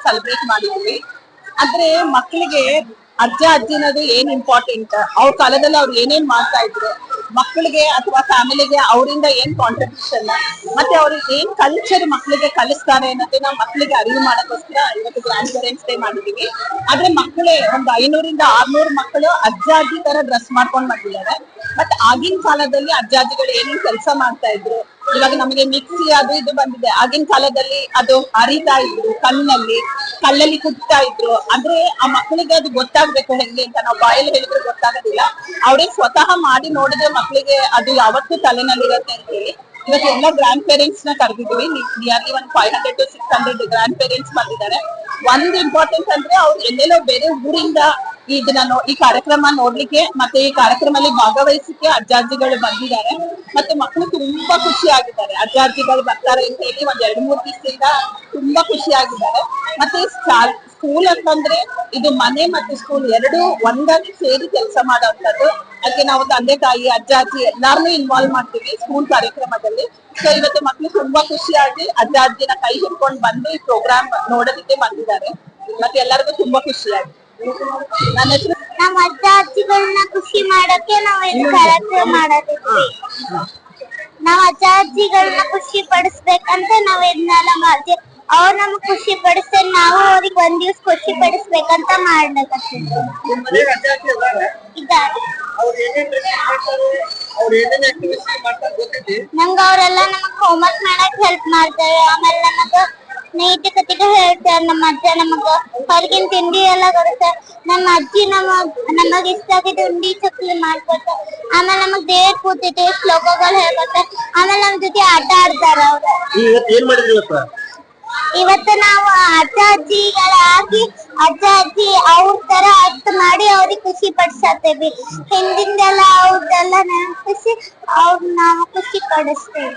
Celebrate ಮಾಡಿದ್ವಿ. ಆದ್ರೆ ಮಕ್ಕಳಿಗೆ ಅಜ್ಜ ಅಜ್ಜಿ ಅನ್ನೋದು ಏನ್ ಇಂಪಾರ್ಟೆಂಟ್, ಅವ್ರ ಕಾಲದಲ್ಲಿ ಅವ್ರು ಏನೇನ್ ಮಾಡ್ತಾ ಇದ್ರು, ಮಕ್ಕಳಿಗೆ ಅಥವಾ ಫ್ಯಾಮಿಲಿಗೆ ಅವರಿಂದ ಏನ್ ಕಾಂಟ್ರಿಬ್ಯೂಷನ್, ಮತ್ತೆ ಅವ್ರಿಗೆ ಏನ್ ಕಲ್ಚರ್ ಮಕ್ಕಳಿಗೆ ಕಲಿಸ್ತಾರೆ ಅನ್ನೋದನ್ನ ಮಕ್ಕಳಿಗೆ ಅರಿವು ಮಾಡೋಕ್ಕೋಸ್ಕರ ಇವತ್ತು ಗ್ರ್ಯಾಂಡ್ ಪೇರೆಂಟ್ಸ್ ಡೇ ಮಾಡಿದೀವಿ. ಆದ್ರೆ ಮಕ್ಕಳೇ ಒಂದು 500 ಇಂದ 600 ಮಕ್ಕಳು ಅಜ್ಜ ಅಜ್ಜಿ ತರ ಡ್ರೆಸ್ ಮಾಡ್ಕೊಂಡ್ ಬಂದಿದ್ದಾರೆ. ಬಟ್ ಆಗಿನ ಕಾಲದಲ್ಲಿ ಅಜ್ಜ ಅಜ್ಜಿಗಳು ಏನೇನ್ ಕೆಲಸ ಮಾಡ್ತಾ ಇದ್ರು, ಇವಾಗ ನಮಗೆ ಮಿಕ್ಸಿ ಅದು ಇದು ಬಂದಿದೆ. ಆಗಿನ ಕಾಲದಲ್ಲಿ ಅದು ಅರಿತಾ ಇದ್ರು, ಕಲ್ಲಲ್ಲಿ ಕುಟ್ತಾ ಇದ್ರು. ಅಂದ್ರೆ ಆ ಮಕ್ಕಳಿಗೆ ಅದು ಗೊತ್ತಾಗ್ಬೇಕು ಹೆಂಗೆ ಅಂತ. ನಾವು ಬಾಯಲ್ಲಿ ಹೇಳಿದ್ರೆ ಗೊತ್ತಾಗೋದಿಲ್ಲ, ಅವ್ರೇ ಸ್ವತಃ ಮಾಡಿ ನೋಡಿದ್ರೆ ಮಕ್ಕಳಿಗೆ ಅದು ಯಾವತ್ತೂ ತಲೆನಲ್ಲಿರತ್ತೆ ಅಂತ ಹೇಳಿ ಇವತ್ತು ಎಲ್ಲ ಗ್ರ್ಯಾಂಡ್ ಪೇರೆಂಟ್ಸ್ ನ ಕರೆದಿದ್ವಿ. ನಿಯರ್ಲಿ 500 to 600 ಗ್ರ್ಯಾಂಡ್ ಪೇರೆಂಟ್ಸ್ ಬಂದಿದ್ದಾರೆ. ಒಂದ್ ಇಂಪಾರ್ಟೆಂಟ್ ಅಂದ್ರೆ ಅವ್ರು ಎಲ್ಲೆಲ್ಲೋ ಬೇರೆ ಊರಿಂದ ಈ ಕಾರ್ಯಕ್ರಮ ನೋಡ್ಲಿಕ್ಕೆ ಮತ್ತೆ ಈ ಕಾರ್ಯಕ್ರಮದಲ್ಲಿ ಭಾಗವಹಿಸಲಿಕ್ಕೆ ಅಜ್ಜಾಜಿಗಳು ಬಂದಿದ್ದಾರೆ. ಮತ್ತೆ ಮಕ್ಕಳು ತುಂಬಾ ಖುಷಿ ಆಗಿದ್ದಾರೆ. ಅಜ್ಜಾಜಿಗಳು ಬರ್ತಾರೆ ಅಂತ ಹೇಳಿ ಒಂದ್ 2-3 ದಿವಸದಿಂದ ತುಂಬಾ ಖುಷಿ ಆಗಿದ್ದಾರೆ. ಮತ್ತೆ ಸ್ಕೂಲ್ ಅಂತಂದ್ರೆ ಇದು ಮನೆ ಮತ್ತು ಸ್ಕೂಲ್ ಎರಡು ಒಂದಾಗಿ ಸೇರಿ ಕೆಲಸ ಮಾಡೋಂಥದ್ದು. ಅದಕ್ಕೆ ನಾವು ತಂದೆ ತಾಯಿ ಅಜ್ಜ ಅಜ್ಜಿ ಎಲ್ಲಾರನ್ನೂ ಇನ್ವಾಲ್ವ್ ಮಾಡ್ತೀವಿ ಸ್ಕೂಲ್ ಕಾರ್ಯಕ್ರಮದಲ್ಲಿ. ಸೊ ಇವತ್ತು ಮಕ್ಕಳು ತುಂಬಾ ಖುಷಿಯಾಗಿ ಅಜ್ಜ ಅಜ್ಜಿನ ಕೈ ಹಿಡ್ಕೊಂಡು ಬಂದು ಈ ಪ್ರೋಗ್ರಾಮ್ ನೋಡೋದಕ್ಕೆ ಬಂದಿದ್ದಾರೆ. ಮತ್ತೆ ಎಲ್ಲರಿಗೂ ತುಂಬಾ ಖುಷಿಯಾಗಿ ನನ್ನ ಹೆಸರು ನಮ್ಮ ಅಜ್ಜ ಅಜ್ಜಿಗಳನ್ನ ಖುಷಿ ಮಾಡಕ್ಕೆ ನಾವು ಇದು ಕಾರ್ಯಕ್ರಮ ಮಾಡೋದಿದ್ವಿ. ನಾವ್ ಅಜ್ಜ ಅಜ್ಜಿಗಳನ್ನ ಖುಷಿ ಪಡಿಸ್ಬೇಕಂತ ನಾವ್ ಇದನ್ನೆಲ್ಲ ಮಾಡ್ತೀವಿ. ಅವ್ರು ನಮ್ಗ್ ಖುಷಿ ಪಡಿಸ್ತಾರೆ, ನಾವು ಅವ್ರಿಗೆ ಒಂದ್ ದಿವ್ಸ ಖುಷಿ ಪಡಿಸ್ಬೇಕಂತ ಮಾಡ್ಬೇಕಂತ ಇದ್ದಾರೆ. ನಂಗ ಅವರೆಲ್ಲ ನಮಗ್ ಹೋಮ್ವರ್ಕ್ ಮಾಡಕ್ ಹೆಲ್ಪ್ ಮಾಡ್ತಾರೆ. ಆಮೇಲೆ ನಮಗ ನೈತಿಕತೆಗೆ ಹೇಳ್ತಾರೆ. ನಮ್ಮ ಅಜ್ಜ ನಮಗ ಹೊರಗಿನ ತಿಂಡಿ ಎಲ್ಲ ಕೊಡ್ತಾರೆ. ನಮ್ಮ ಅಜ್ಜಿ ನಮಗ್ ಇಷ್ಟ ಆಗಿದ್ದು ಉಂಡಿ ಚಕ್ಲಿ ಮಾಡ್ಕೊಡ್ತಾರೆ. ಆಮೇಲೆ ನಮಗ್ ದೇವ್ರ ಕೂತಿದ್ದೆ ಶ್ಲೋಕಗಳು ಹೇಳ್ಕೊಡ್ತಾರೆ. ಆಮೇಲೆ ನಮ್ ಜೊತೆ ಆಟ ಆಡ್ತಾರ ಅವ್ರು. ಇವತ್ತು ನಾವು ಅಜ್ಜ ಅಜ್ಜಿಗಳಾಗಿ ಅಜ್ಜ ಅಜ್ಜಿ ಅವ್ರ ತರ ಆಕ್ಟ್ ಮಾಡಿ ಅವ್ರಿಗೆ ಖುಷಿ ಪಡಿಸತ್ತೇವಿ. ಹಿಂದಿಂದೆಲ್ಲ ಅವ್ರದೆಲ್ಲ ನೆನಪಿಸಿ ಅವ್ರ ನಾವು ಖುಷಿ ಪಡಿಸ್ತೇವೆ.